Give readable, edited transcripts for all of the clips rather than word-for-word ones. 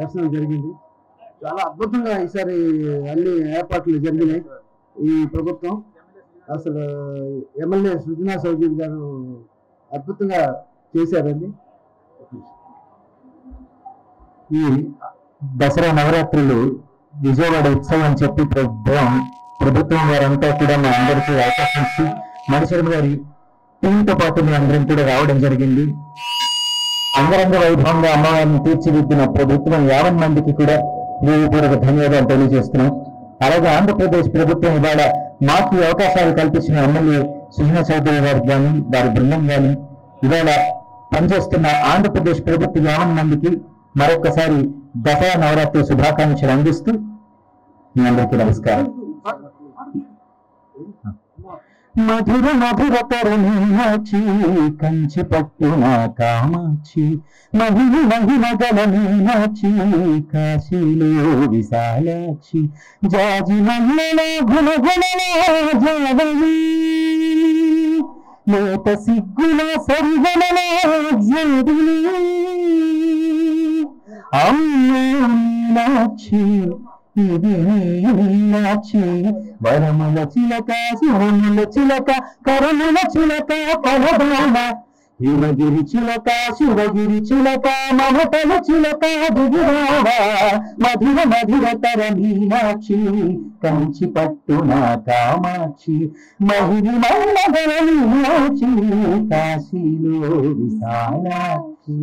దర్శనం జరిగింది. చాలా అద్భుతంగా ఈసారి అన్ని ఏర్పాట్లు జరిగినాయి. ఈ ప్రభుత్వం అసలు ఎమ్మెల్యే సృజనా చౌదరి గారు అద్భుతంగా చేశారండి. ఈ దసరా నవరాత్రులు విజయవాడ ఉత్సవం అని చెప్పి ప్రభుత్వం వారంతా కూడా మా అందరికీ అవకాశం ఇచ్చి మణిశర్మ గారి టీంతో పాటు మీ అందరం కూడా రావడం జరిగింది. అంగరంగ వైభవంగా అమ్మవారిని తీర్చిదిద్దిన ప్రభుత్వం 50 మందికి కూడా హృదయపూర్వక ధన్యవాదాలు తెలియజేస్తున్నాం. అలాగే ఆంధ్రప్రదేశ్ ప్రభుత్వం ఇవాళ మాకు అవకాశాలు కల్పించిన ఎమ్మెల్యే సుజనా చౌదరి గారికి కానీ వారి బృందం కానీ ఇవాళ పనిచేస్తున్న ఆంధ్రప్రదేశ్ ప్రభుత్వ 50 మందికి మరొకసారి దసరా నవరాత్రి శుభాకాంక్షలు అందిస్తూ మీ అందరికీ నమస్కారం. మధుర మధుర తరుణీయాచి కంచి పట్టున కామాచి మహిమ మహిమ గల మీనాచి కాశీలో విశాలాక్షి జాజి మల్లెల గుణ గుణలో జావళి లేత సిగ్గుల సరిగణలో జోడిని అమ్మో మీనాక్షి ఇది మీనాక్షి వరముల చిలక శివముల చిలక కరముల చిలక కలబాల హిమగిరి చిలక శివగిరి చిలక మమతల చిలక దిగిరావ మధుర మధుర తర మీనాక్షి కంచి పట్టున కామాక్షి మహిళ మల్లగల మీనాక్షి కాశీలో విశాలాక్షి.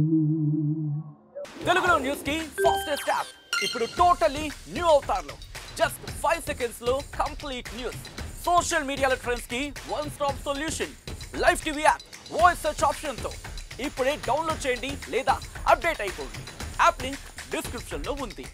తెలుగులో న్యూస్ కి ఫాస్టెస్ట్ యాప్ ఇప్పుడు టోటలీ న్యూ అవతార్లో జస్ట్ 5 సెకండ్స్ లో కంప్లీట్ న్యూస్. సోషల్ మీడియాలో ట్రెండ్స్ కి one stop solution. Live TV app voice search option తో ఇప్పుడే డౌన్లోడ్ చేయండి లేదా అప్డేట్ అయిపోండి. యాప్ లింక్ డిస్క్రిప్షన్ లో ఉంది.